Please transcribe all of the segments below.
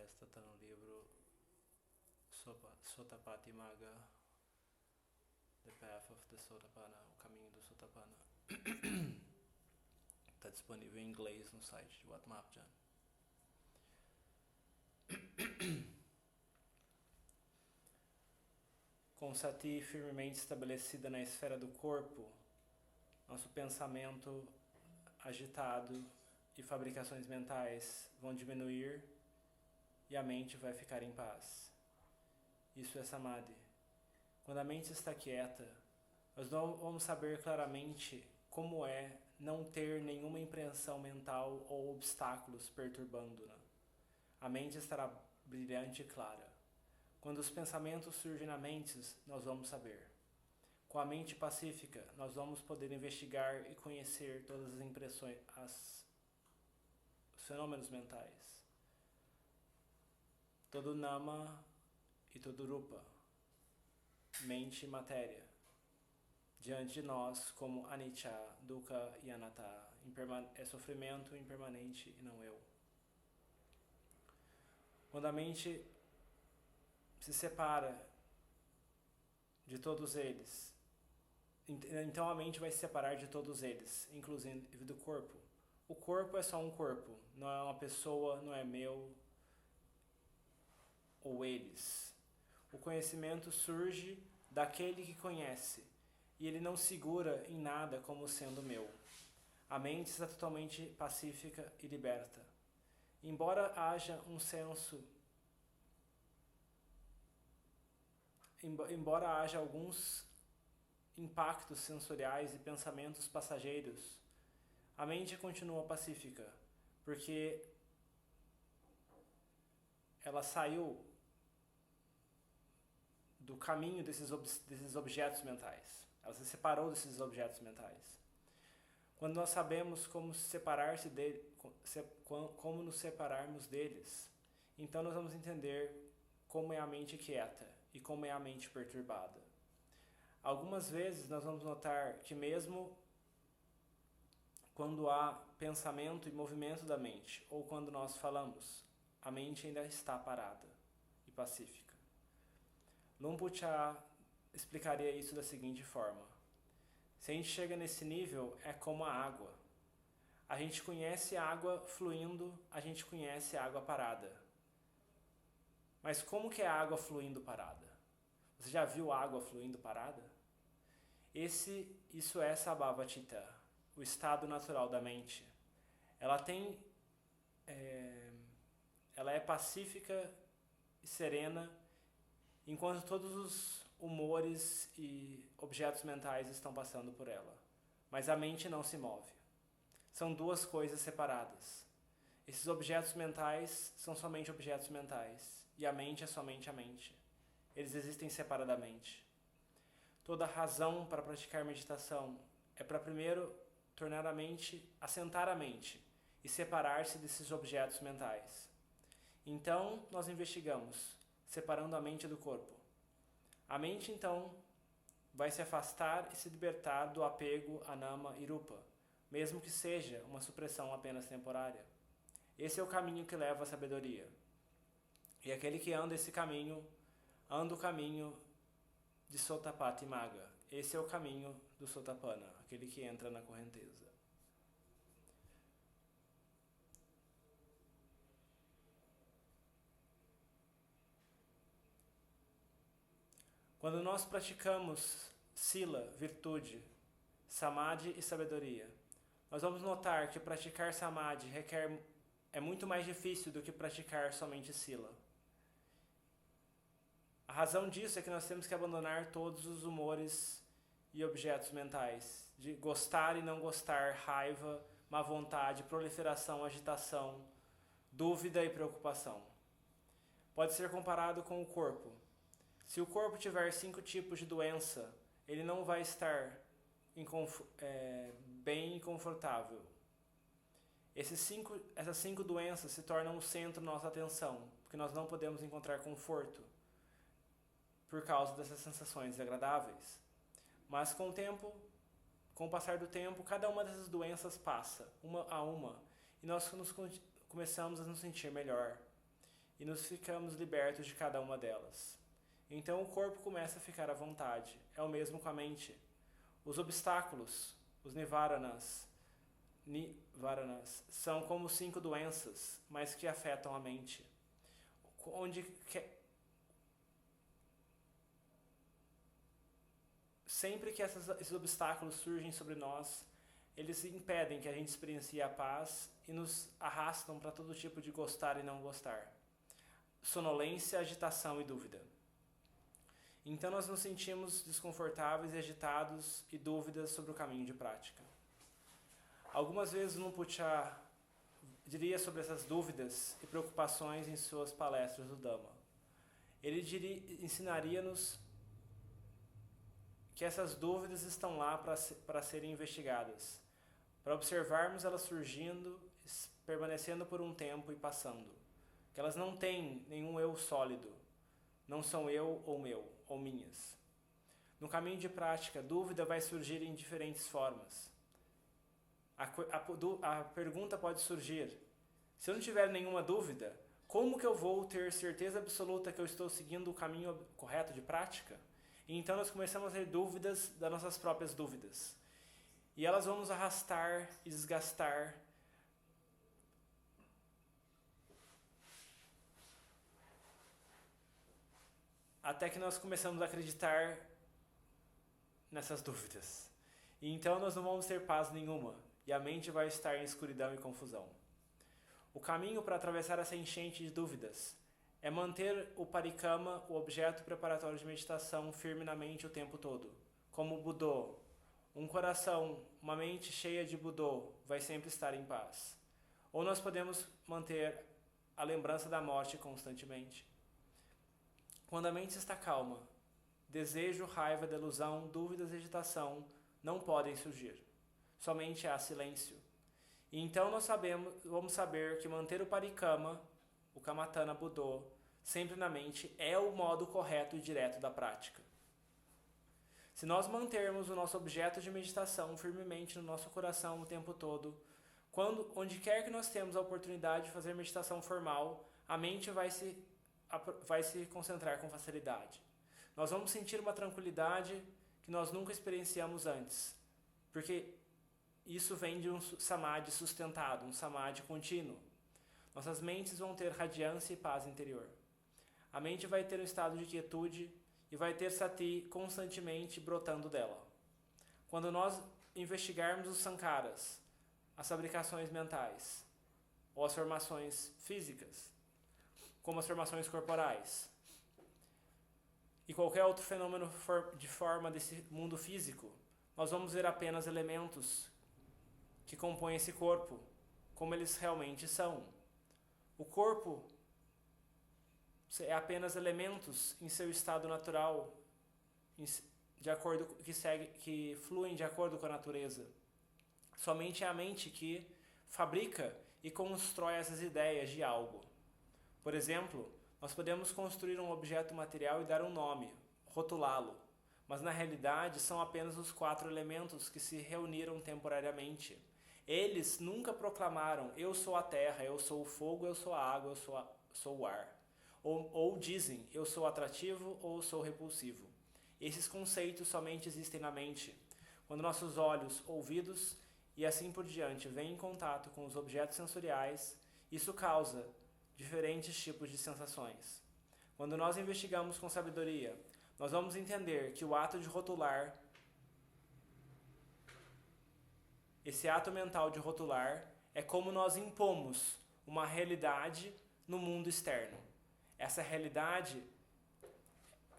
esta está no livro Sotapanimagga, The Path of the Sotapanna, o caminho do Sotapanna. Está disponível em inglês no site de Wat Mapjan. Com Sati firmemente estabelecida na esfera do corpo, nosso pensamento agitado e fabricações mentais vão diminuir e a mente vai ficar em paz. Isso é Samadhi. Quando a mente está quieta, nós não vamos saber claramente como é não ter nenhuma impressão mental ou obstáculos perturbando-na. A mente estará brilhante e clara. Quando os pensamentos surgem na mente, nós vamos saber. Com a mente pacífica, nós vamos poder investigar e conhecer todas as impressões, os fenômenos mentais. Todo nama e todo rupa, mente e matéria, diante de nós como anicca, dukkha e anatta, é sofrimento impermanente e não eu. Quando a mente se separa de todos eles, então a mente vai se separar de todos eles, inclusive do corpo. O corpo é só um corpo, não é uma pessoa, não é meu ou eles. O conhecimento surge daquele que conhece, e ele não segura em nada como sendo meu. A mente está totalmente pacífica e liberta. Embora haja um senso, embora haja alguns impactos sensoriais e pensamentos passageiros, a mente continua pacífica, porque ela saiu do caminho desses objetos mentais. Ela se separou desses objetos mentais. Quando nós sabemos como como nos separarmos deles, então nós vamos entender como é a mente quieta e como é a mente perturbada. Algumas vezes nós vamos notar que mesmo quando há pensamento e movimento da mente, ou quando nós falamos, a mente ainda está parada e pacífica. Luang Por Chah explicaria isso da seguinte forma: se a gente chega nesse nível, é como a água. A gente conhece a água fluindo, a gente conhece a água parada. Mas como que é a água fluindo parada? Você já viu a água fluindo parada? Isso é Sabhava Citta, o estado natural da mente. Ela é pacífica e serena, enquanto todos os humores e objetos mentais estão passando por ela. Mas a mente não se move. São duas coisas separadas. Esses objetos mentais são somente objetos mentais, e a mente é somente a mente. Eles existem separadamente. Toda razão para praticar meditação é para primeiro assentar a mente e separar-se desses objetos mentais. Então, nós investigamos, separando a mente do corpo. A mente, então, vai se afastar e se libertar do apego a nama e rupa, mesmo que seja uma supressão apenas temporária. Esse é o caminho que leva à sabedoria. E aquele que anda esse caminho, anda o caminho de Sotapanimagga. Esse é o caminho do Sotapanna, aquele que entra na correnteza. Quando nós praticamos Sila, virtude, Samadhi e sabedoria, nós vamos notar que praticar Samadhi é muito mais difícil do que praticar somente Sila. A razão disso é que nós temos que abandonar todos os humores e objetos mentais, de gostar e não gostar, raiva, má vontade, proliferação, agitação, dúvida e preocupação. Pode ser comparado com o corpo. Se o corpo tiver 5 tipos de doença, ele não vai estar bem e confortável. Essas 5 doenças se tornam o centro da nossa atenção, porque nós não podemos encontrar conforto por causa dessas sensações desagradáveis. Mas com o passar do tempo, cada uma dessas doenças passa, uma a uma, e nós começamos a nos sentir melhor. e nos ficamos libertos de cada uma delas. Então o corpo começa a ficar à vontade. É o mesmo com a mente. Os obstáculos, os nivaranas, são como 5 doenças, mas que afetam a mente. Sempre que esses obstáculos surgem sobre nós, eles impedem que a gente experiencie a paz e nos arrastam para todo tipo de gostar e não gostar. Sonolência, agitação e dúvida. Então nós nos sentimos desconfortáveis e agitados e dúvidas sobre o caminho de prática. Algumas vezes o Lumpucha diria sobre essas dúvidas e preocupações em suas palestras do Dhamma. Ele ensinaria-nos que essas dúvidas estão lá para serem investigadas, para observarmos elas surgindo, permanecendo por um tempo e passando. Que elas não têm nenhum eu sólido, não são eu ou meu, ou minhas. No caminho de prática, dúvida vai surgir em diferentes formas. A pergunta pode surgir: se eu não tiver nenhuma dúvida, como que eu vou ter certeza absoluta que eu estou seguindo o caminho correto de prática? E então nós começamos a ter dúvidas das nossas próprias dúvidas. E elas vão nos arrastar e desgastar. Até que nós começamos a acreditar nessas dúvidas. E então nós não vamos ter paz nenhuma. E a mente vai estar em escuridão e confusão. O caminho para atravessar essa enchente de dúvidas é manter o parikama, o objeto preparatório de meditação, firme na mente o tempo todo. Como o Budô. Um coração, uma mente cheia de Budô vai sempre estar em paz. Ou nós podemos manter a lembrança da morte constantemente. Quando a mente está calma, desejo, raiva, delusão, dúvidas e agitação não podem surgir. Somente há silêncio. E então nós vamos saber que manter o parikama, o kamatana Budô, sempre na mente é o modo correto e direto da prática. Se nós mantermos o nosso objeto de meditação firmemente no nosso coração o tempo todo, onde quer que nós temos a oportunidade de fazer meditação formal, a mente vai se concentrar com facilidade. Nós vamos sentir uma tranquilidade que nós nunca experienciamos antes, porque isso vem de um samadhi sustentado, um samadhi contínuo. Nossas mentes vão ter radiância e paz interior. A mente vai ter um estado de quietude e vai ter sati constantemente brotando dela. Quando nós investigarmos os sankaras, as fabricações mentais, ou as formações físicas, como as formações corporais, e qualquer outro fenômeno de forma desse mundo físico, nós vamos ver apenas elementos que compõem esse corpo, como eles realmente são. O corpo é apenas elementos em seu estado natural, de acordo que fluem de acordo com a natureza. Somente é a mente que fabrica e constrói essas ideias de algo. Por exemplo, nós podemos construir um objeto material e dar um nome, rotulá-lo, mas na realidade são apenas os 4 elementos que se reuniram temporariamente. Eles nunca proclamaram: eu sou a terra, eu sou o fogo, eu sou a água, eu sou o ar. Ou dizem: eu sou atrativo ou sou repulsivo. Esses conceitos somente existem na mente. Quando nossos olhos, ouvidos e assim por diante vêm em contato com os objetos sensoriais, isso causa diferentes tipos de sensações. Quando nós investigamos com sabedoria, nós vamos entender que o ato de rotular, esse ato mental de rotular, é como nós impomos uma realidade no mundo externo. Essa realidade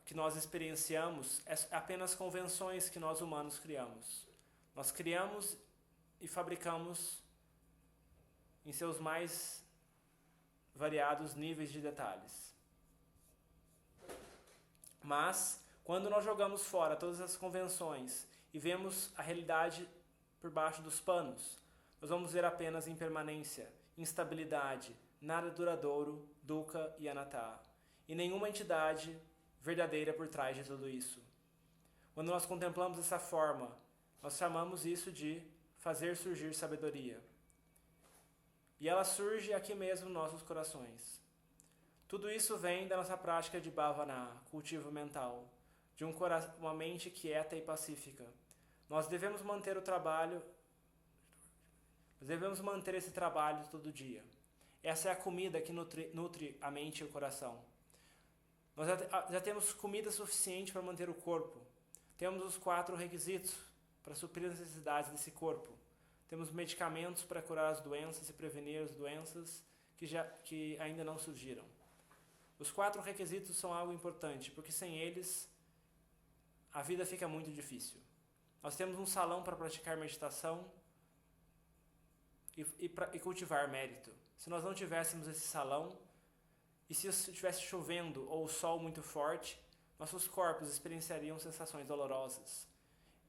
que nós experienciamos é apenas convenções que nós humanos criamos. Nós criamos e fabricamos em seus mais variados níveis de detalhes. Mas, quando nós jogamos fora todas as convenções e vemos a realidade por baixo dos panos, nós vamos ver apenas impermanência, instabilidade, nada duradouro, dukkha e anatta, e nenhuma entidade verdadeira por trás de tudo isso. Quando nós contemplamos dessa forma, nós chamamos isso de fazer surgir sabedoria. E ela surge aqui mesmo nos nossos corações. Tudo isso vem da nossa prática de bhavana, cultivo mental, de uma mente quieta e pacífica. Nós devemos manter esse trabalho todo dia. Essa é a comida que nutre a mente e o coração. Nós já temos comida suficiente para manter o corpo. Temos os 4 requisitos para suprir as necessidades desse corpo. Temos medicamentos para curar as doenças e prevenir as doenças que ainda não surgiram. Os 4 requisitos são algo importante, porque sem eles a vida fica muito difícil. Nós temos um salão para praticar meditação e cultivar mérito. Se nós não tivéssemos esse salão, e se estivesse chovendo ou o sol muito forte, nossos corpos experienciariam sensações dolorosas.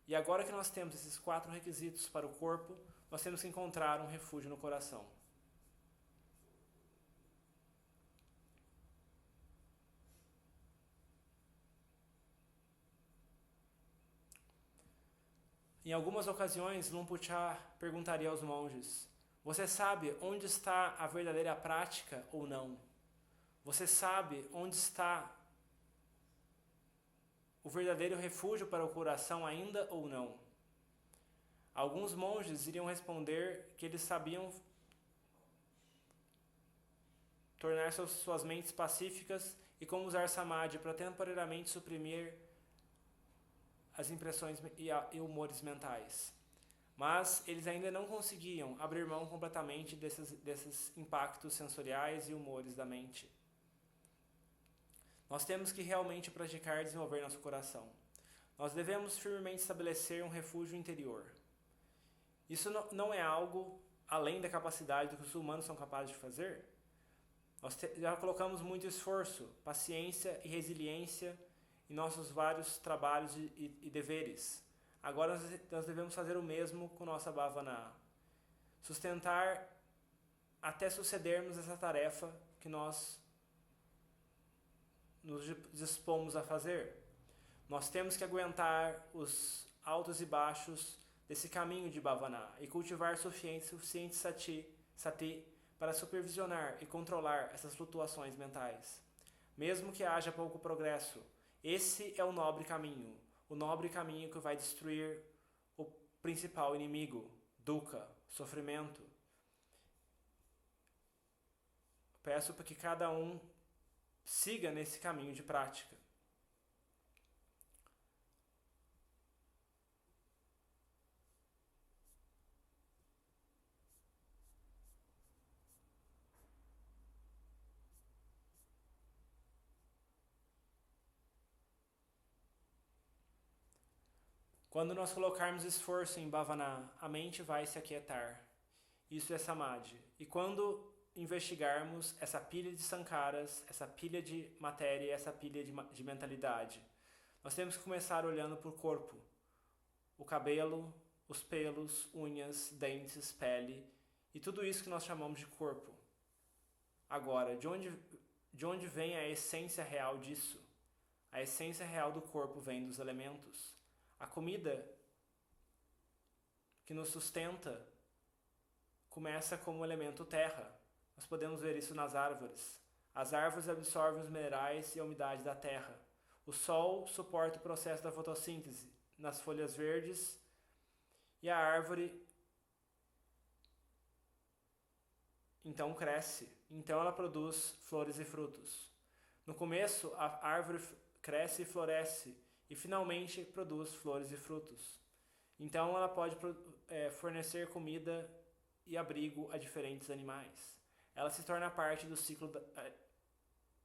E agora que nós temos esses 4 requisitos para o corpo, nós temos que encontrar um refúgio no coração. Em algumas ocasiões, Lumpuchá perguntaria aos monges: você sabe onde está a verdadeira prática ou não? Você sabe onde está o verdadeiro refúgio para o coração ainda ou não? Alguns monges iriam responder que eles sabiam tornar suas mentes pacíficas e como usar samadhi para temporariamente suprimir as impressões e humores mentais. Mas eles ainda não conseguiam abrir mão completamente desses impactos sensoriais e humores da mente. Nós temos que realmente praticar e desenvolver nosso coração. Nós devemos firmemente estabelecer um refúgio interior. Isso não é algo além da capacidade do que os humanos são capazes de fazer. Nós já colocamos muito esforço, paciência e resiliência em nossos vários trabalhos e deveres. Agora nós devemos fazer o mesmo com nossa bhavana. Sustentar até sucedermos essa tarefa que nós nos dispomos a fazer. Nós temos que aguentar os altos e baixos desse caminho de bhavana e cultivar suficiente sati para supervisionar e controlar essas flutuações mentais. Mesmo que haja pouco progresso, esse é o nobre caminho que vai destruir o principal inimigo, dukkha, sofrimento. Peço para que cada um siga nesse caminho de prática. Quando nós colocarmos esforço em bhavana, a mente vai se aquietar. Isso é samadhi. E quando investigarmos essa pilha de sankaras, essa pilha de matéria, essa pilha de mentalidade, nós temos que começar olhando para o corpo. O cabelo, os pelos, unhas, dentes, pele e tudo isso que nós chamamos de corpo. Agora, de onde vem a essência real disso? A essência real do corpo vem dos elementos. A comida que nos sustenta começa como elemento terra. Nós podemos ver isso nas árvores. As árvores absorvem os minerais e a umidade da terra. O sol suporta o processo da fotossíntese nas folhas verdes e a árvore então cresce. Então ela produz flores e frutos. No começo, a árvore cresce e floresce e finalmente produz flores e frutos. Então ela pode fornecer comida e abrigo a diferentes animais. Ela se torna parte do ciclo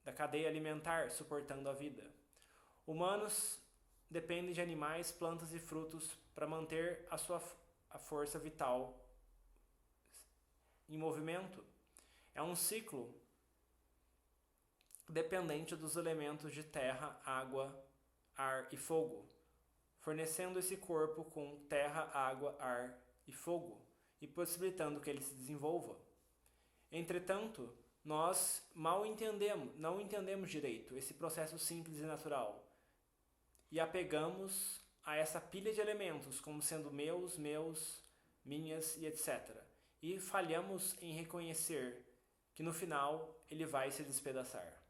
da cadeia alimentar, suportando a vida. Humanos dependem de animais, plantas e frutos para manter a força vital em movimento. É um ciclo dependente dos elementos de terra, água, ar e fogo, fornecendo esse corpo com terra, água, ar e fogo e possibilitando que ele se desenvolva. Entretanto, nós não entendemos direito esse processo simples e natural e apegamos a essa pilha de elementos como sendo meus, minhas e etc. E falhamos em reconhecer que no final ele vai se despedaçar.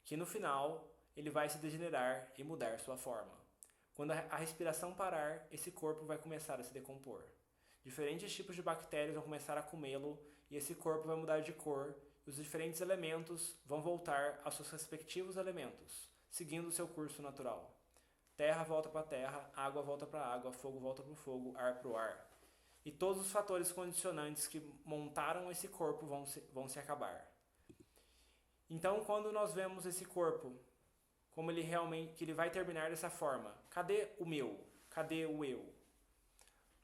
que no final ele vai se degenerar e mudar sua forma. Quando a respiração parar, esse corpo vai começar a se decompor. Diferentes tipos de bactérias vão começar a comê-lo e esse corpo vai mudar de cor e os diferentes elementos vão voltar aos seus respectivos elementos, seguindo o seu curso natural. Terra volta para a terra, água volta para a água, fogo volta para o fogo, ar para o ar. E todos os fatores condicionantes que montaram esse corpo vão se acabar. Então, quando nós vemos esse corpo, como ele realmente, que ele vai terminar dessa forma, cadê o meu? Cadê o eu?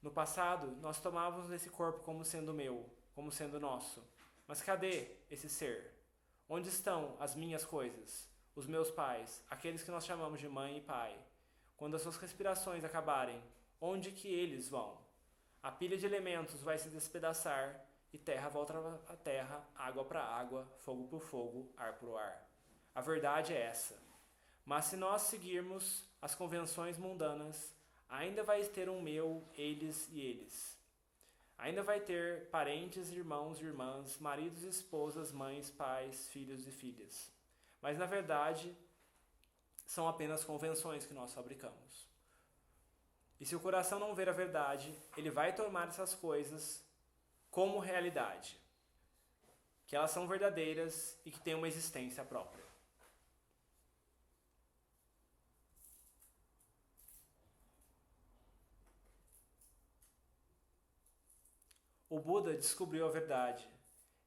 No passado, nós tomávamos esse corpo como sendo meu, como sendo nosso. Mas cadê esse ser? Onde estão as minhas coisas? Os meus pais, aqueles que nós chamamos de mãe e pai. Quando as suas respirações acabarem, onde que eles vão? A pilha de elementos vai se despedaçar e terra volta para a terra, água para a água, fogo para o fogo, ar para o ar. A verdade é essa. Mas se nós seguirmos as convenções mundanas, ainda vai ter um meu, eles e eles. Ainda vai ter parentes, irmãos e irmãs, maridos e esposas, mães, pais, filhos e filhas. Mas na verdade, são apenas convenções que nós fabricamos. E se o coração não ver a verdade, ele vai tomar essas coisas como realidade, que elas são verdadeiras e que têm uma existência própria. O Buda descobriu a verdade.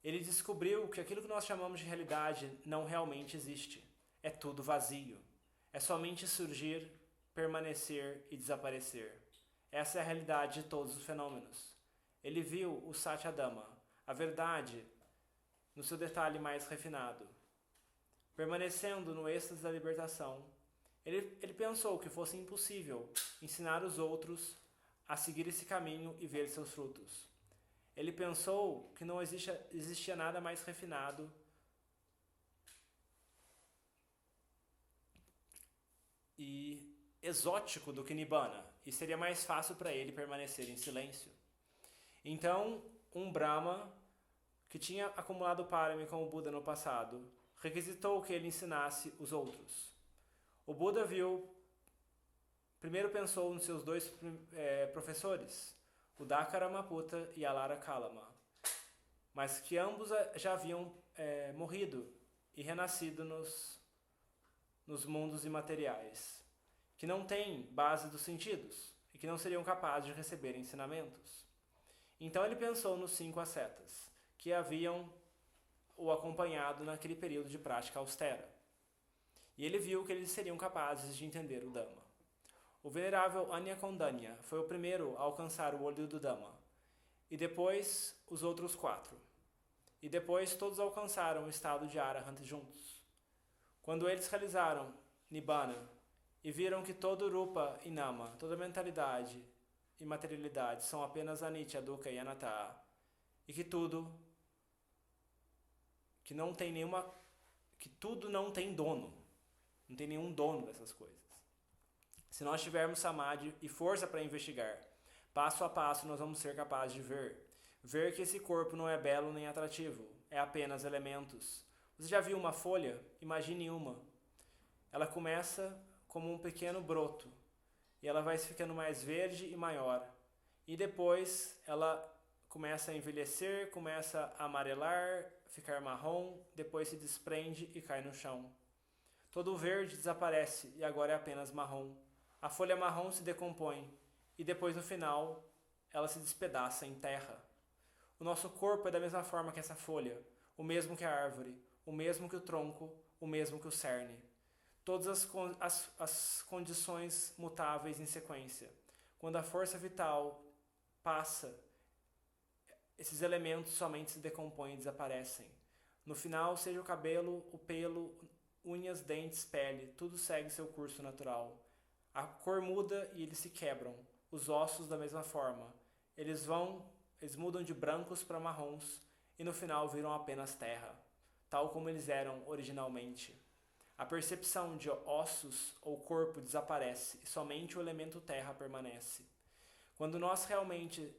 Ele descobriu que aquilo que nós chamamos de realidade não realmente existe. É tudo vazio. É somente surgir, permanecer e desaparecer. Essa é a realidade de todos os fenômenos. Ele viu o Satyadhamma, a verdade, no seu detalhe mais refinado. Permanecendo no êxtase da libertação, ele pensou que fosse impossível ensinar os outros a seguir esse caminho e ver seus frutos. Ele pensou que não existia nada mais refinado e exótico do que Nibbana, e seria mais fácil para ele permanecer em silêncio. Então, um Brahma, que tinha acumulado Parami com o Buda no passado, requisitou que ele ensinasse os outros. O Buda primeiro pensou nos seus dois professores, o Dakaramaputa e Alara Kalama, mas que ambos já haviam morrido e renascido nos mundos imateriais, que não têm base dos sentidos e que não seriam capazes de receber ensinamentos. Então ele pensou nos 5 ascetas, que haviam o acompanhado naquele período de prática austera. E ele viu que eles seriam capazes de entender o Dhamma. O venerável Anya Kondanya foi o primeiro a alcançar o olho do Dhamma, e depois os outros 4. E depois todos alcançaram o estado de Arahant juntos. Quando eles realizaram Nibbana e viram que todo Rupa e Nama, toda mentalidade e materialidade são apenas Anicca, Dukkha e Anatta, e que tudo não tem dono, não tem nenhum dono dessas coisas. Se nós tivermos samadhi e força para investigar, passo a passo nós vamos ser capazes de ver que esse corpo não é belo nem atrativo, é apenas elementos. Você já viu uma folha? Imagine uma. Ela começa como um pequeno broto, e ela vai ficando mais verde e maior. E depois ela começa a envelhecer, começa a amarelar, ficar marrom, depois se desprende e cai no chão. Todo o verde desaparece e agora é apenas marrom. A folha marrom se decompõe e depois no final ela se despedaça em terra. O nosso corpo é da mesma forma que essa folha, o mesmo que a árvore, o mesmo que o tronco, o mesmo que o cerne. Todas as condições mutáveis em sequência. Quando a força vital passa, esses elementos somente se decompõem e desaparecem. No final, seja o cabelo, o pelo, unhas, dentes, pele, tudo segue seu curso natural. A cor muda e eles se quebram. Os ossos da mesma forma. Eles mudam de brancos para marrons e no final viram apenas terra, tal como eles eram originalmente. A percepção de ossos ou corpo desaparece e somente o elemento terra permanece. Quando nós realmente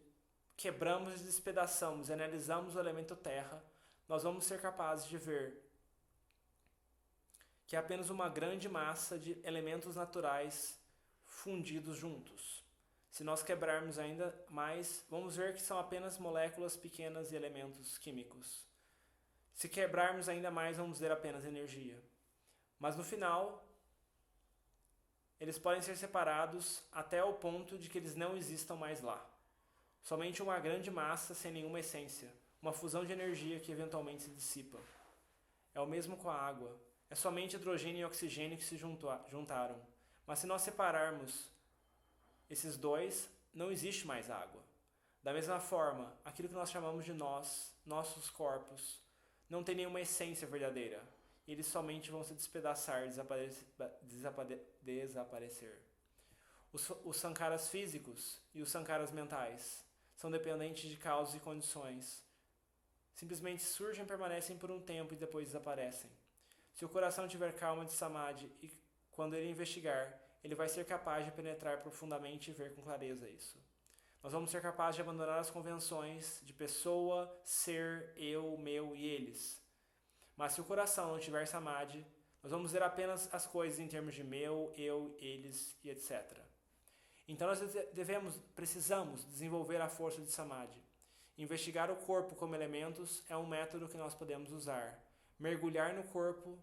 quebramos e despedaçamos e analisamos o elemento terra, nós vamos ser capazes de ver que é apenas uma grande massa de elementos naturais fundidos juntos. Se nós quebrarmos ainda mais, vamos ver que são apenas moléculas pequenas e elementos químicos. Se quebrarmos ainda mais, vamos ver apenas energia. Mas no final, eles podem ser separados até o ponto de que eles não existam mais lá. Somente uma grande massa sem nenhuma essência, uma fusão de energia que eventualmente se dissipa. É o mesmo com a água. É somente hidrogênio e oxigênio que se juntaram. Mas se nós separarmos esses dois, não existe mais água. Da mesma forma, aquilo que nós chamamos de nós, nossos corpos, não tem nenhuma essência verdadeira. Eles somente vão se despedaçar, desaparecer. Os sankaras físicos e os sankaras mentais são dependentes de causas e condições. Simplesmente surgem, permanecem por um tempo e depois desaparecem. Se o coração tiver calma de samadhi e quando ele investigar, ele vai ser capaz de penetrar profundamente e ver com clareza isso. Nós vamos ser capazes de abandonar as convenções de pessoa, ser, eu, meu e eles. Mas se o coração não tiver samadhi, nós vamos ver apenas as coisas em termos de meu, eu, eles e etc. Então nós precisamos desenvolver a força de samadhi. Investigar o corpo como elementos é um método que nós podemos usar. Mergulhar no corpo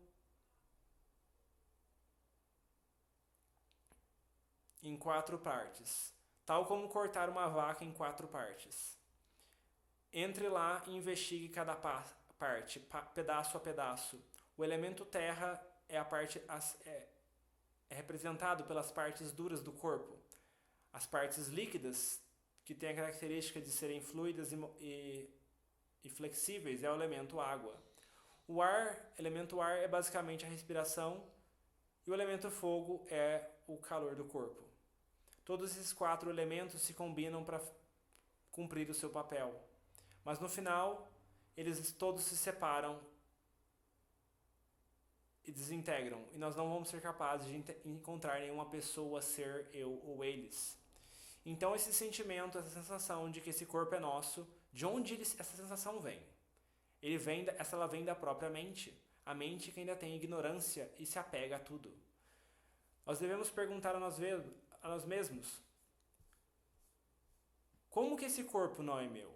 em 4 partes, tal como cortar uma vaca em 4 partes. Entre lá e investigue cada parte, pedaço a pedaço. O elemento terra é representado pelas partes duras do corpo. As partes líquidas, que têm a característica de serem fluidas e flexíveis, é o elemento água. O elemento ar é basicamente a respiração e o elemento fogo é o calor do corpo. Todos esses 4 elementos se combinam para cumprir o seu papel. Mas no final, eles todos se separam e desintegram. E nós não vamos ser capazes de encontrar nenhuma pessoa, ser, eu ou eles. Então esse sentimento, essa sensação de que esse corpo é nosso, de onde essa sensação vem? Ela vem da própria mente. A mente que ainda tem ignorância e se apega a tudo. Nós devemos perguntar a nós mesmos: como que esse corpo não é meu?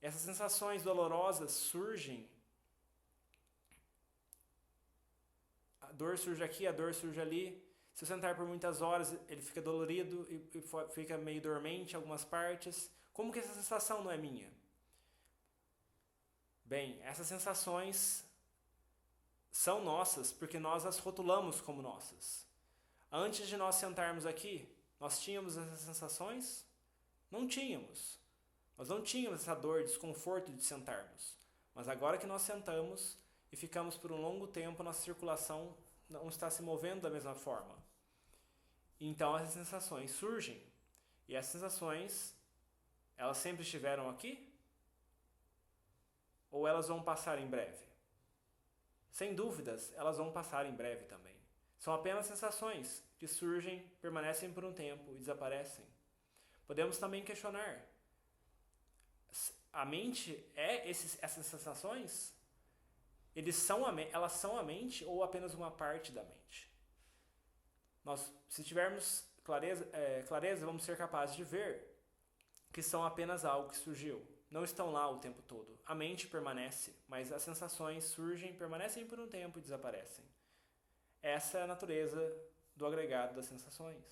Essas sensações dolorosas surgem. A dor surge aqui, a dor surge ali. Se eu sentar por muitas horas, ele fica dolorido e fica meio dormente em algumas partes. Como que essa sensação não é minha? Bem, essas sensações são nossas porque nós as rotulamos como nossas. Antes de nós sentarmos aqui, nós tínhamos essas sensações? Não tínhamos. Nós não tínhamos essa dor, desconforto de sentarmos. Mas agora que nós sentamos e ficamos por um longo tempo, nossa circulação não está se movendo da mesma forma. Então essas sensações surgem. E essas sensações, elas sempre estiveram aqui? Ou elas vão passar em breve? Sem dúvidas, elas vão passar em breve também. São apenas sensações que surgem, permanecem por um tempo e desaparecem. Podemos também questionar: a mente é essas sensações? Elas são a mente ou apenas uma parte da mente? Se tivermos clareza, vamos ser capazes de ver que são apenas algo que surgiu. Não estão lá o tempo todo. A mente permanece, mas as sensações surgem, permanecem por um tempo e desaparecem. Essa é a natureza do agregado das sensações.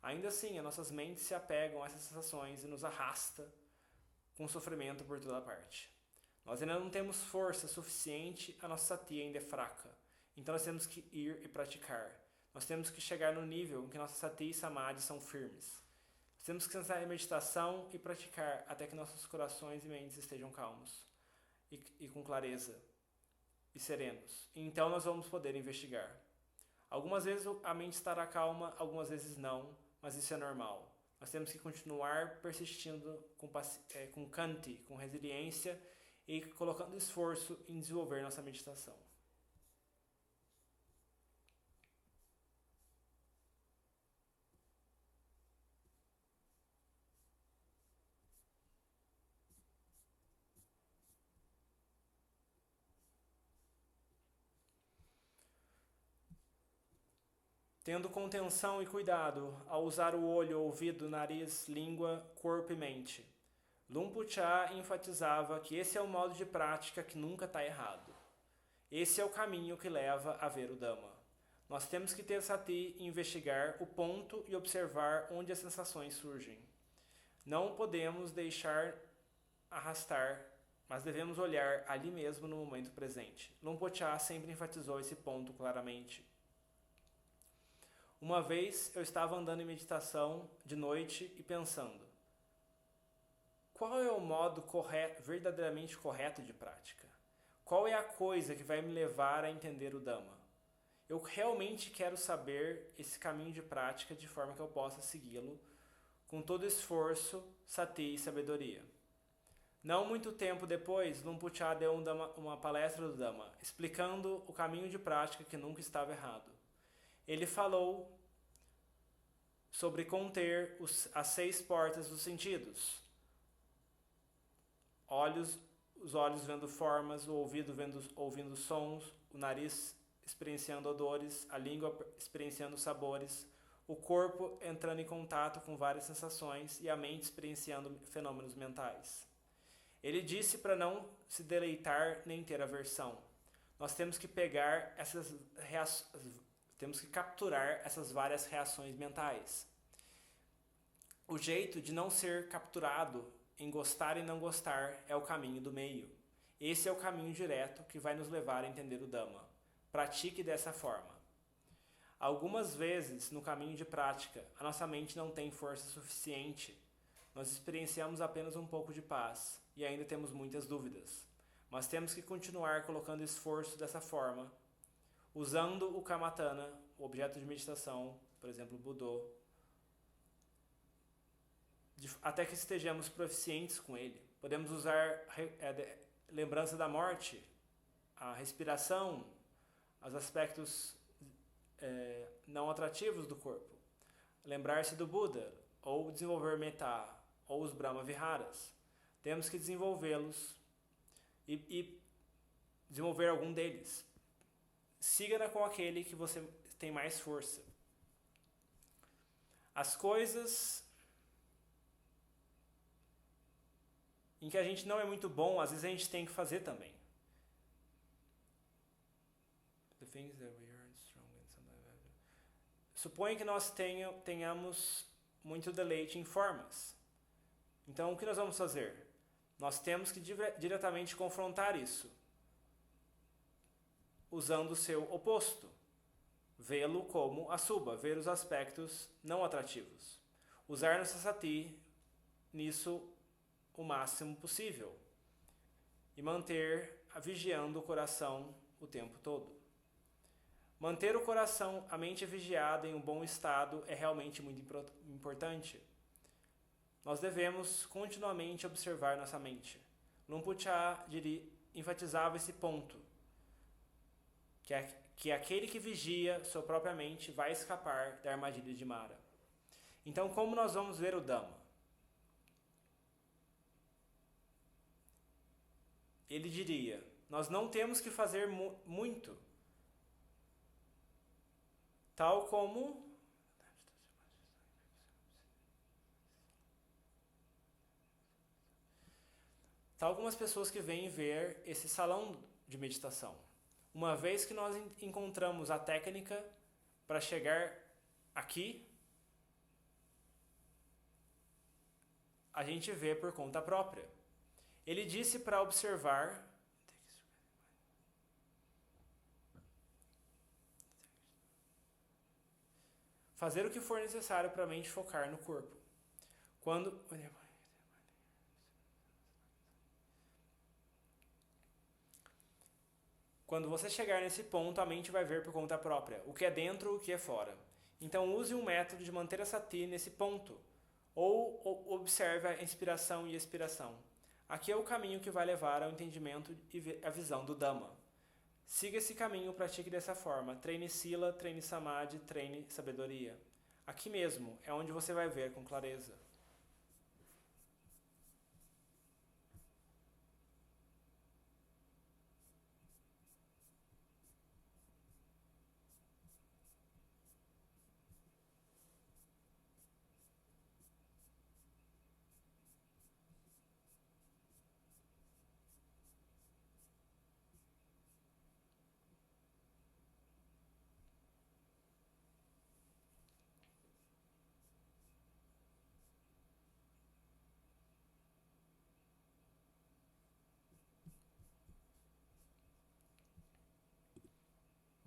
Ainda assim, as nossas mentes se apegam a essas sensações e nos arrasta com sofrimento por toda parte. Nós ainda não temos força suficiente, a nossa sati ainda é fraca. Então nós temos que ir e praticar. Nós temos que chegar no nível em que nossa sati e samadhi são firmes. Nós temos que sentar em meditação e praticar até que nossos corações e mentes estejam calmos e com clareza e serenos. Então nós vamos poder investigar. Algumas vezes a mente estará calma, algumas vezes não, mas isso é normal. Nós temos que continuar persistindo com kanti, com resiliência e colocando esforço em desenvolver nossa meditação. tendo contenção e cuidado ao usar o olho, ouvido, nariz, língua, corpo e mente. Luang Cha enfatizava que esse é o modo de prática que nunca está errado. Esse é o caminho que leva a ver o Dhamma. Nós temos que ter sati e investigar o ponto e observar onde as sensações surgem. Não podemos deixar arrastar, mas devemos olhar ali mesmo no momento presente. Luang Cha sempre enfatizou esse ponto claramente. Uma vez eu estava andando em meditação de noite e pensando: qual é o modo verdadeiramente correto de prática? Qual é a coisa que vai me levar a entender o Dhamma? Eu realmente quero saber esse caminho de prática de forma que eu possa segui-lo com todo esforço, sati e sabedoria. Não muito tempo depois, Luang Cha deu uma palestra do Dhamma, explicando o caminho de prática que nunca estava errado. Ele falou sobre conter as 6 portas dos sentidos. Os olhos vendo formas, o ouvido ouvindo sons, o nariz experienciando odores, a língua experienciando sabores, o corpo entrando em contato com várias sensações e a mente experienciando fenômenos mentais. Ele disse para não se deleitar nem ter aversão. Nós temos que pegar temos que capturar essas várias reações mentais. O jeito de não ser capturado em gostar e não gostar é o caminho do meio. Esse é o caminho direto que vai nos levar a entender o Dhamma. Pratique dessa forma. Algumas vezes, no caminho de prática, a nossa mente não tem força suficiente. Nós experienciamos apenas um pouco de paz e ainda temos muitas dúvidas. Mas temos que continuar colocando esforço dessa forma, usando o Kamatana, o objeto de meditação, por exemplo, o Budô, até que estejamos proficientes com ele. Podemos usar lembrança da morte, a respiração, os aspectos não atrativos do corpo. Lembrar-se do Buda, ou desenvolver Metta, ou os Brahma Viharas. Temos que desenvolvê-los e desenvolver algum deles. Siga com aquele que você tem mais força. As coisas em que a gente não é muito bom, às vezes a gente tem que fazer também. Suponha que nós tenhamos muito deleite em formas. Então, o que nós vamos fazer? Nós temos que diretamente confrontar isso, usando o seu oposto. Vê-lo como asubha, ver os aspectos não atrativos. Usar nossa sati nisso o máximo possível e manter vigiando o coração o tempo todo. Manter o coração, a mente vigiada em um bom estado é realmente muito importante. Nós devemos continuamente observar nossa mente. Luang Cha enfatizava esse ponto, que aquele que vigia sua própria mente vai escapar da armadilha de Mara. Então, como nós vamos ver o Dhamma? Ele diria: nós não temos que fazer muito, tal como algumas pessoas que vêm ver esse salão de meditação. Uma vez que nós encontramos a técnica para chegar aqui, a gente vê por conta própria. Ele disse para observar fazer o que for necessário para a mente focar no corpo. Quando você chegar nesse ponto, a mente vai ver por conta própria o que é dentro e o que é fora. Então use um método de manter a sati nesse ponto, ou observe a inspiração e expiração. Aqui é o caminho que vai levar ao entendimento e à visão do Dhamma. Siga esse caminho, pratique dessa forma. Treine Sila, treine Samadhi, treine sabedoria. Aqui mesmo é onde você vai ver com clareza.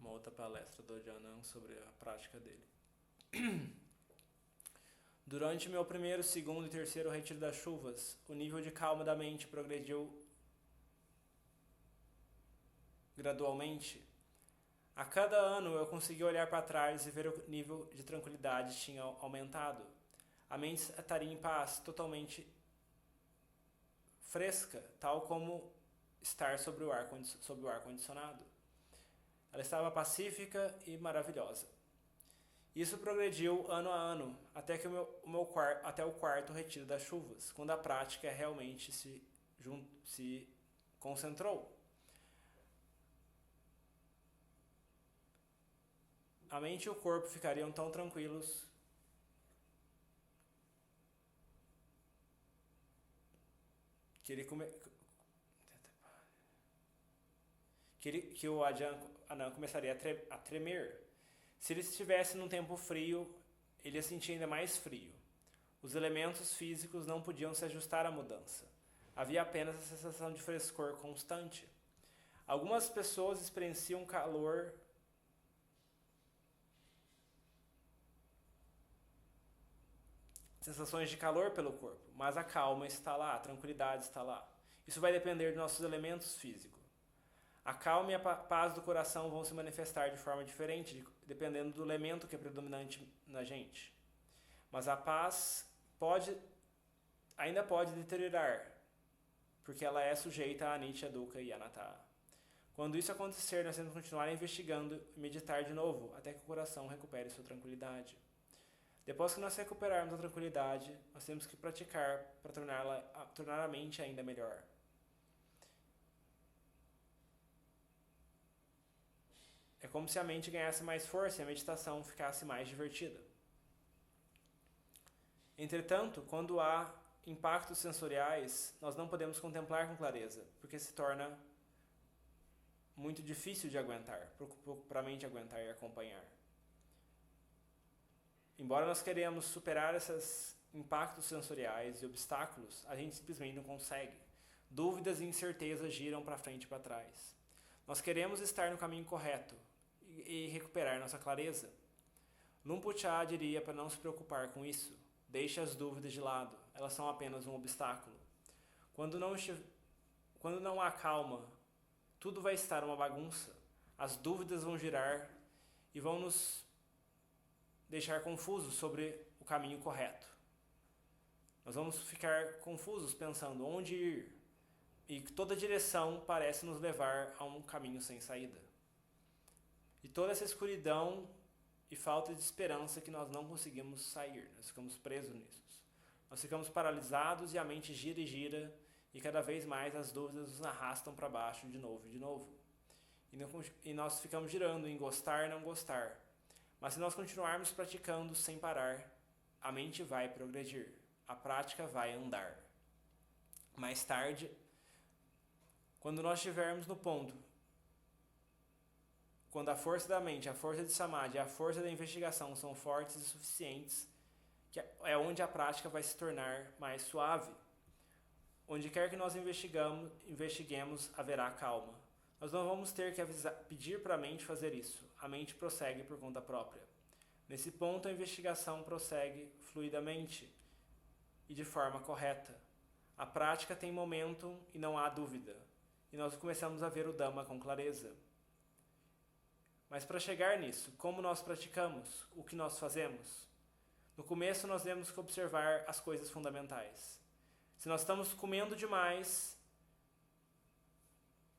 uma outra palestra do Janam sobre a prática dele. Durante meu primeiro, segundo e terceiro retiro das chuvas, o nível de calma da mente progrediu gradualmente. A cada ano eu conseguia olhar para trás e ver o nível de tranquilidade tinha aumentado. A mente estaria em paz, totalmente fresca, tal como estar sob o ar-condicionado. Ela estava pacífica e maravilhosa. Isso progrediu ano a ano, até que até o quarto retiro das chuvas, quando a prática realmente se concentrou. A mente e o corpo ficariam tão tranquilos que o Ajahn começaria a tremer. Se ele estivesse num tempo frio, ele ia sentir ainda mais frio. Os elementos físicos não podiam se ajustar à mudança. Havia apenas a sensação de frescor constante. Algumas pessoas experienciam calor sensações de calor pelo corpo, mas a calma está lá, a tranquilidade está lá. Isso vai depender dos nossos elementos físicos. A calma e a paz do coração vão se manifestar de forma diferente, dependendo do elemento que é predominante na gente. Mas a paz ainda pode deteriorar, porque ela é sujeita a Anicca, Dukkha e Anatta. Quando isso acontecer, nós temos que continuar investigando e meditar de novo, até que o coração recupere sua tranquilidade. Depois que nós recuperarmos a tranquilidade, nós temos que praticar para tornar a mente ainda melhor. É como se a mente ganhasse mais força e a meditação ficasse mais divertida. Entretanto, quando há impactos sensoriais, nós não podemos contemplar com clareza, porque se torna muito difícil de aguentar, para a mente aguentar e acompanhar. Embora nós queremos superar esses impactos sensoriais e obstáculos, a gente simplesmente não consegue. Dúvidas e incertezas giram para frente e para trás. Nós queremos estar no caminho correto e recuperar nossa clareza. Luang Cha diria para não se preocupar com isso. Deixe as dúvidas de lado, elas são apenas um obstáculo. Quando não há calma, tudo vai estar uma bagunça. As dúvidas vão girar e vão nos deixar confusos sobre o caminho correto. Nós vamos ficar confusos pensando onde ir, e toda direção parece nos levar a um caminho sem saída. E toda essa escuridão e falta de esperança que nós não conseguimos sair, nós ficamos presos nisso. Nós ficamos paralisados e a mente gira e gira, e cada vez mais as dúvidas nos arrastam para baixo de novo e de novo. E nós ficamos girando em gostar e não gostar. Mas se nós continuarmos praticando sem parar, a mente vai progredir, a prática vai andar. Mais tarde, quando nós estivermos no ponto, quando a força da mente, a força de Samadhi e a força da investigação são fortes e suficientes, que é onde a prática vai se tornar mais suave. Onde quer que nós investiguemos, haverá calma. Nós não vamos ter que pedir para a mente fazer isso. A mente prossegue por conta própria. Nesse ponto, a investigação prossegue fluidamente e de forma correta. A prática tem momento e não há dúvida. E nós começamos a ver o Dhamma com clareza. Mas para chegar nisso, como nós praticamos? O que nós fazemos? No começo, nós temos que observar as coisas fundamentais. Se nós estamos comendo demais,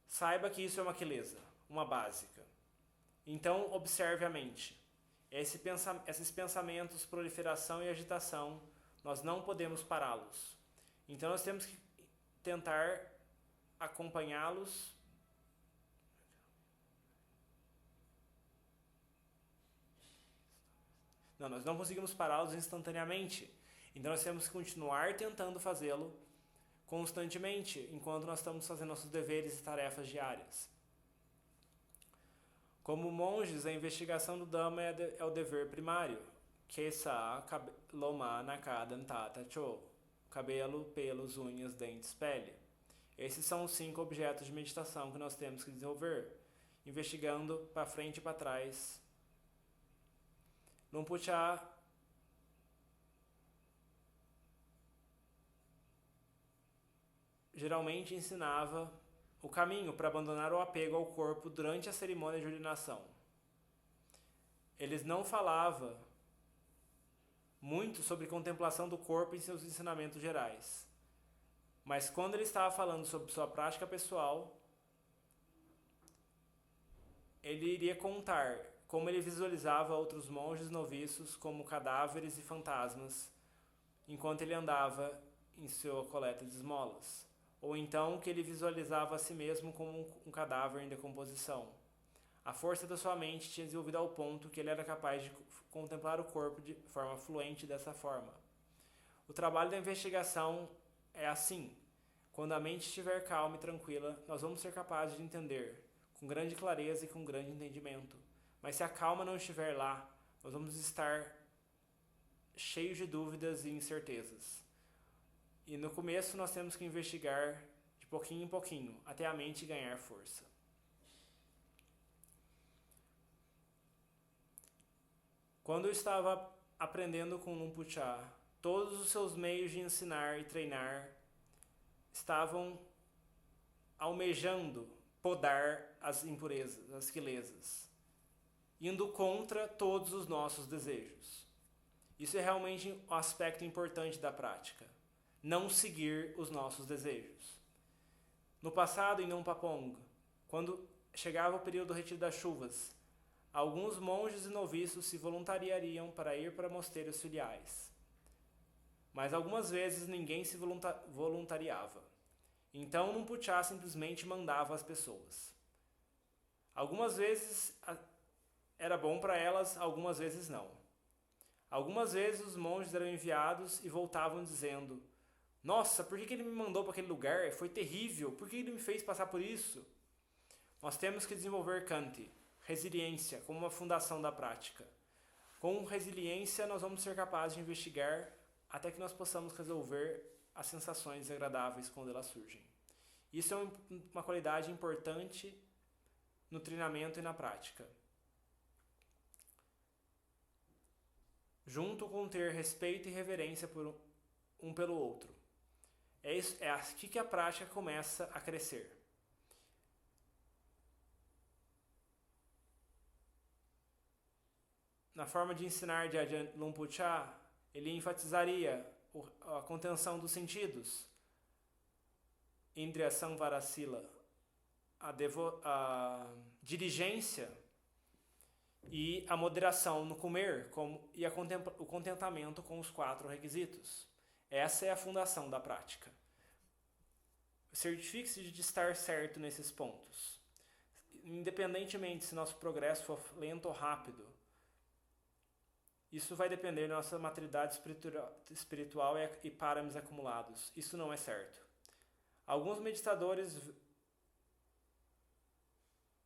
saiba que isso é uma quilesa, uma básica. Então, observe a mente. Esses pensamentos, proliferação e agitação, nós não podemos pará-los. Então, nós temos que tentar acompanhá-los nós não conseguimos pará-los instantaneamente. Então nós temos que continuar tentando fazê-lo constantemente, enquanto nós estamos fazendo nossos deveres e tarefas diárias. Como monges, a investigação do Dhamma é o dever primário. Kesa, loma, naka, dantata, cho. Cabelo, pelos, unhas, dentes, pele. Esses são os 5 objetos de meditação que nós temos que desenvolver. investigando para frente e para trás. Luang Por Chah geralmente ensinava o caminho para abandonar o apego ao corpo durante a cerimônia de ordenação. Eles não falava muito sobre contemplação do corpo em seus ensinamentos gerais. Mas quando ele estava falando sobre sua prática pessoal, ele iria contar como ele visualizava outros monges noviços como cadáveres e fantasmas, enquanto ele andava em sua coleta de esmolas. Ou então que ele visualizava a si mesmo como um cadáver em decomposição. A força da sua mente tinha desenvolvido ao ponto que ele era capaz de contemplar o corpo de forma fluente dessa forma. O trabalho da investigação é assim. Quando a mente estiver calma e tranquila, nós vamos ser capazes de entender, com grande clareza e com grande entendimento. Mas se a calma não estiver lá, nós vamos estar cheios de dúvidas e incertezas. E no começo nós temos que investigar de pouquinho em pouquinho, até a mente ganhar força. Quando eu estava aprendendo com Luang Por Chah, todos os seus meios de ensinar e treinar estavam almejando podar as impurezas, as quilesas, indo contra todos os nossos desejos. Isso é realmente um aspecto importante da prática. Não seguir os nossos desejos. No passado, em Nong Pah Pong, quando chegava o período do retiro das chuvas, alguns monges e noviços se voluntariariam para ir para mosteiros filiais. Mas algumas vezes ninguém se voluntariava. Então Luang Por Chah simplesmente mandava as pessoas. Algumas vezes era bom para elas, algumas vezes não. Algumas vezes os monges eram enviados e voltavam dizendo: nossa, por que ele me mandou para aquele lugar? Foi terrível, por que ele me fez passar por isso? Nós temos que desenvolver Khanti, resiliência, como uma fundação da prática. Com resiliência nós vamos ser capazes de investigar até que nós possamos resolver as sensações desagradáveis quando elas surgem. Isso é uma qualidade importante no treinamento e na prática. Junto com ter respeito e reverência por um pelo outro. É aqui que a prática começa a crescer. Na forma de ensinar de Ajahn Luang Por Chah, ele enfatizaria a contenção dos sentidos, Indriya Samvara Sila, a diligência e a moderação no comer e o contentamento com os 4 requisitos. Essa é a fundação da prática. Certifique-se de estar certo nesses pontos. Independentemente se nosso progresso for lento ou rápido, isso vai depender da nossa maturidade espiritual e paramis acumulados. Isso não é certo. Alguns meditadores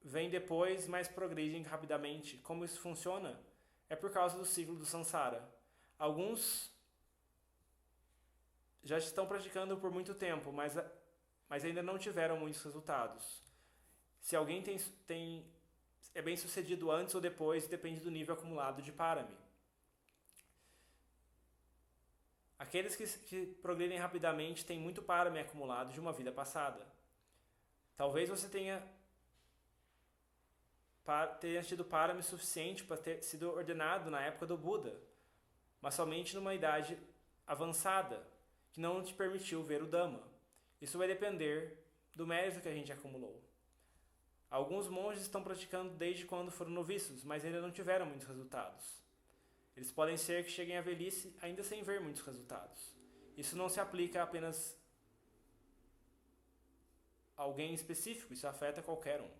vêm depois, mas progridem rapidamente. Como isso funciona? É por causa do ciclo do samsara. Alguns já estão praticando por muito tempo, mas ainda não tiveram muitos resultados. Se alguém é bem sucedido antes ou depois, depende do nível acumulado de parami. Aqueles que progridem rapidamente têm muito parami acumulado de uma vida passada. Talvez você tenha tido parami suficiente para ter sido ordenado na época do Buda, mas somente numa idade avançada, que não te permitiu ver o Dhamma. Isso vai depender do mérito que a gente acumulou. Alguns monges estão praticando desde quando foram noviços, mas ainda não tiveram muitos resultados. Eles podem ser que cheguem à velhice ainda sem ver muitos resultados. Isso não se aplica a apenas a alguém específico, isso afeta qualquer um.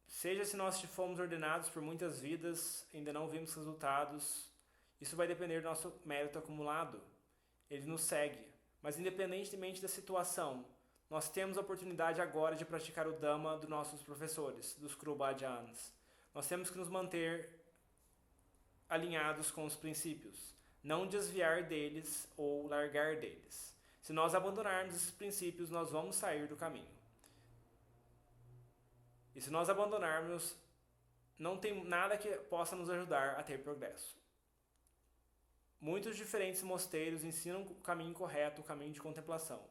Seja se nós fomos ordenados por muitas vidas, ainda não vimos resultados, isso vai depender do nosso mérito acumulado. Ele nos segue. Mas independentemente da situação, nós temos a oportunidade agora de praticar o Dhamma dos nossos professores, dos Kruba Ajans. Nós temos que nos manter alinhados com os princípios. não desviar deles ou largar deles. Se nós abandonarmos esses princípios, nós vamos sair do caminho. E se nós abandonarmos, não tem nada que possa nos ajudar a ter progresso. Muitos diferentes mosteiros ensinam o caminho correto, o caminho de contemplação.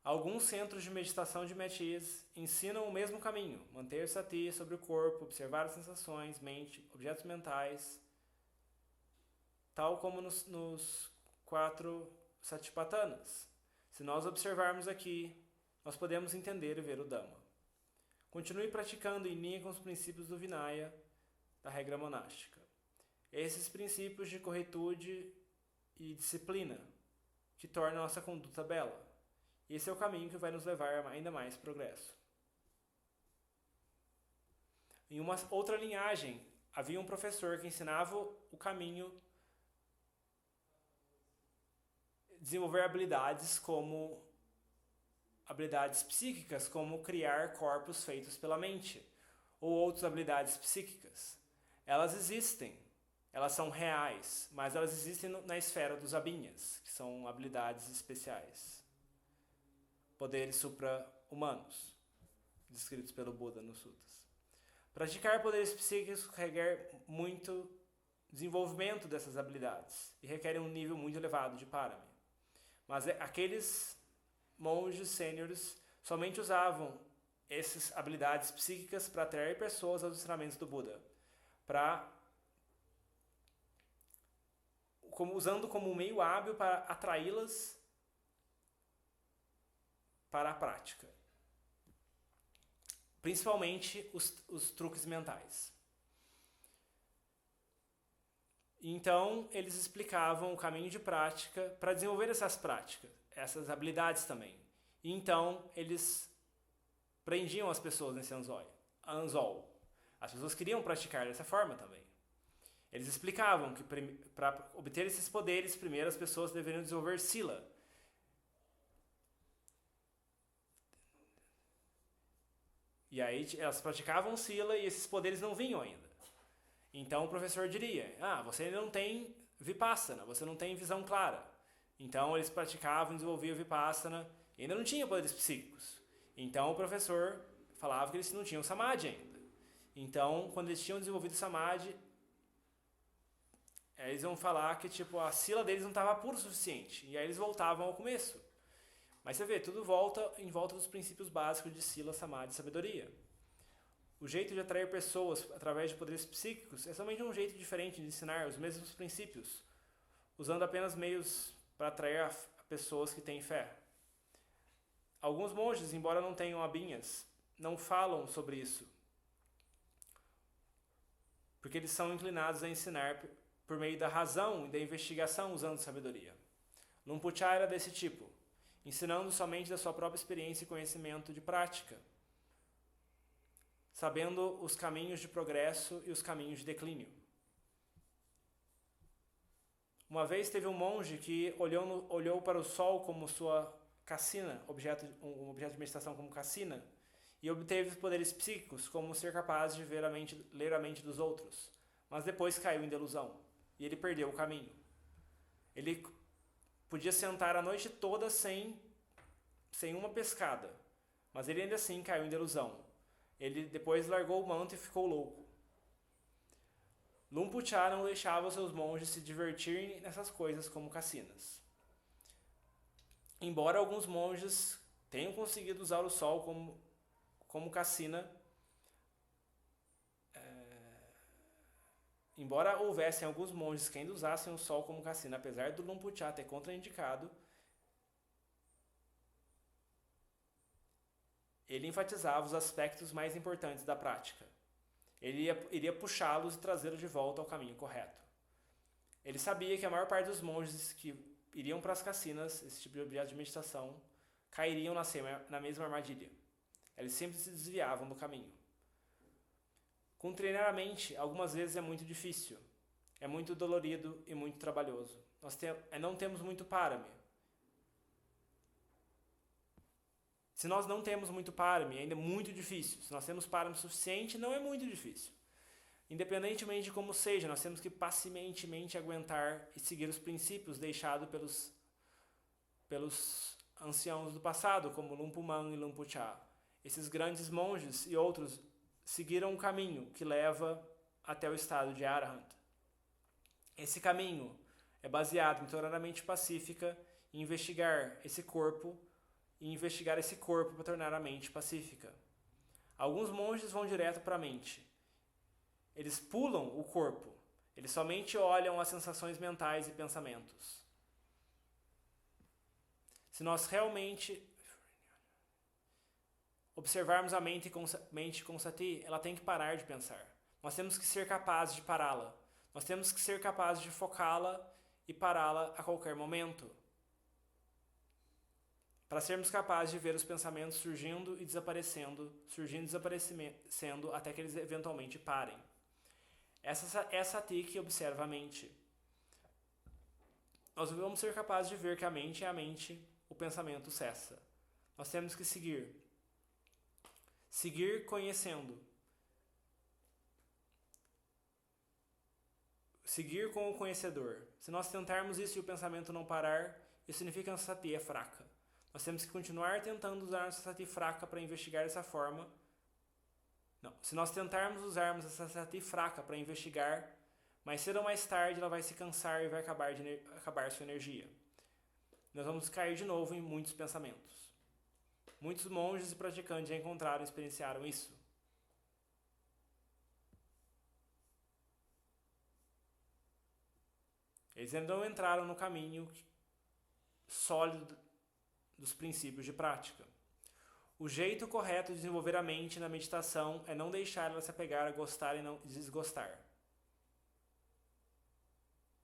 Alguns centros de meditação de métiers ensinam o mesmo caminho, manter sati sobre o corpo, observar as sensações, mente, objetos mentais, tal como nos 4 Satipatthanas. Se nós observarmos aqui, nós podemos entender e ver o Dhamma. Continue praticando em linha com os princípios do Vinaya, da regra monástica. Esses princípios de corretude e disciplina que tornam a nossa conduta bela. Esse é o caminho que vai nos levar a ainda mais progresso. Em uma outra linhagem, havia um professor que ensinava o caminho, desenvolver habilidades psíquicas, como criar corpos feitos pela mente, ou outras habilidades psíquicas. Elas existem, elas são reais, mas elas existem na esfera dos abhinhas, que são habilidades especiais. Poderes supra-humanos, descritos pelo Buda nos sutras. Praticar poderes psíquicos requer muito desenvolvimento dessas habilidades e requer um nível muito elevado de parami. Mas aqueles monges sêniores somente usavam essas habilidades psíquicas para atrair pessoas aos ensinamentos do Buda, usando como um meio hábil para atraí-las para a prática. Principalmente os truques mentais. Então, eles explicavam o caminho de prática para desenvolver essas práticas, essas habilidades também. E então, eles prendiam as pessoas nesse anzol. As pessoas queriam praticar dessa forma também. Eles explicavam que para obter esses poderes, primeiro as pessoas deveriam desenvolver sila. E aí elas praticavam sila e esses poderes não vinham ainda. Então o professor diria, você ainda não tem vipassana, você não tem visão clara. Então eles praticavam, desenvolviam vipassana e ainda não tinham poderes psíquicos. Então o professor falava que eles não tinham samadhi ainda. Então quando eles tinham desenvolvido samadhi, eles iam falar que a sila deles não estava pura o suficiente. E aí eles voltavam ao começo. Mas você vê, tudo volta em volta dos princípios básicos de sila, samadhi e sabedoria. O jeito de atrair pessoas através de poderes psíquicos é somente um jeito diferente de ensinar os mesmos princípios, usando apenas meios para atrair pessoas que têm fé. Alguns monges, embora não tenham abhinhas, não falam sobre isso, porque eles são inclinados a ensinar por meio da razão e da investigação usando sabedoria. Lumpucha era desse tipo, ensinando somente da sua própria experiência e conhecimento de prática, sabendo os caminhos de progresso e os caminhos de declínio. Uma vez teve um monge que olhou para o sol como sua cassina, um objeto de meditação como cassina, e obteve poderes psíquicos, como ser capaz de ler a mente dos outros, mas depois caiu em delusão, e ele perdeu o caminho. Ele podia sentar a noite toda sem uma pescada, mas ele ainda assim caiu em delusão. Ele depois largou o manto e ficou louco. Lumpucha não deixava os seus monges se divertirem nessas coisas como cassinas. Embora alguns monges tenham conseguido usar o sol como cassina, embora houvessem alguns monges que ainda usassem o sol como cassina, apesar do Lumpucha ter contraindicado, ele enfatizava os aspectos mais importantes da prática. Ele iria puxá-los e trazê-los de volta ao caminho correto. Ele sabia que a maior parte dos monges que iriam para as cassinas, esse tipo de objeto de meditação, cairiam na mesma armadilha. Eles sempre se desviavam do caminho. Com treinar a mente, algumas vezes é muito difícil, é muito dolorido e muito trabalhoso. Nós não temos muito parami. Se nós não temos muito parami, ainda é muito difícil. Se nós temos parami suficiente, não é muito difícil. Independentemente de como seja, nós temos que pacientemente aguentar e seguir os princípios deixados pelos anciãos do passado, como Luang Pu Mang e Luang Pu Cha. Esses grandes monges e outros seguiram um caminho que leva até o estado de Arahant. Esse caminho é baseado em tornar a mente pacífica e investigar esse corpo para tornar a mente pacífica. Alguns monges vão direto para a mente. Eles pulam o corpo. Eles somente olham as sensações mentais e pensamentos. Se nós realmente observarmos a mente com sati, ela tem que parar de pensar. Nós temos que ser capazes de pará-la. Nós temos que ser capazes de focá-la e pará-la a qualquer momento. Para sermos capazes de ver os pensamentos surgindo e desaparecendo, até que eles eventualmente parem. Essa é a sati que observa a mente. Nós vamos ser capazes de ver que a mente é a mente, o pensamento cessa. Nós temos que seguir conhecendo, seguir com o conhecedor. Se nós tentarmos isso e o pensamento não parar, isso significa que a nossa sati é fraca. Nós temos que continuar tentando usar a nossa sati fraca para investigar dessa forma. Não, se nós tentarmos usarmos essa sati fraca para investigar, mais cedo ou mais tarde ela vai se cansar e vai acabar sua energia. Nós vamos cair de novo em muitos pensamentos. Muitos monges e praticantes já encontraram e experienciaram isso. Eles ainda não entraram no caminho sólido dos princípios de prática. O jeito correto de desenvolver a mente na meditação é não deixar ela se apegar a gostar e não desgostar.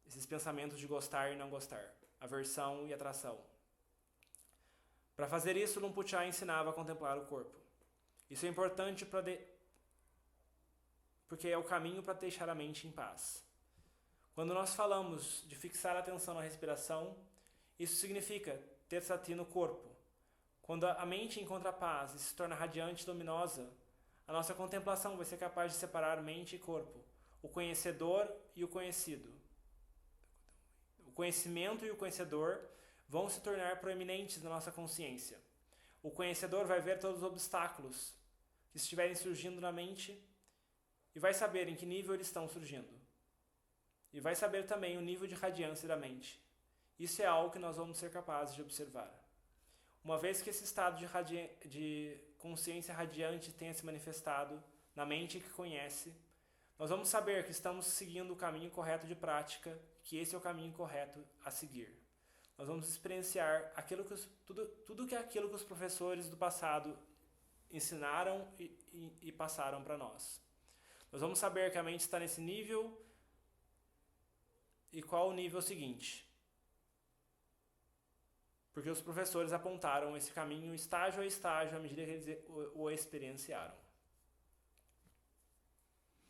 Esses pensamentos de gostar e não gostar, aversão e atração. Para fazer isso, Luang Pu Cha ensinava a contemplar o corpo. Isso é importante porque é o caminho para deixar a mente em paz. Quando nós falamos de fixar a atenção na respiração, isso significa ter sati no corpo. Quando a mente encontra paz e se torna radiante e luminosa, a nossa contemplação vai ser capaz de separar mente e corpo, o conhecedor e o conhecido. O conhecimento e o conhecedor vão se tornar proeminentes na nossa consciência. O conhecedor vai ver todos os obstáculos que estiverem surgindo na mente e vai saber em que nível eles estão surgindo. E vai saber também o nível de radiância da mente. Isso é algo que nós vamos ser capazes de observar. Uma vez que esse estado de consciência radiante tenha se manifestado na mente que conhece, nós vamos saber que estamos seguindo o caminho correto de prática, que esse é o caminho correto a seguir. Nós vamos experienciar tudo aquilo que os professores do passado ensinaram e passaram para nós. Nós vamos saber que a mente está nesse nível e qual o nível seguinte. Porque os professores apontaram esse caminho estágio a estágio à medida que eles o experienciaram.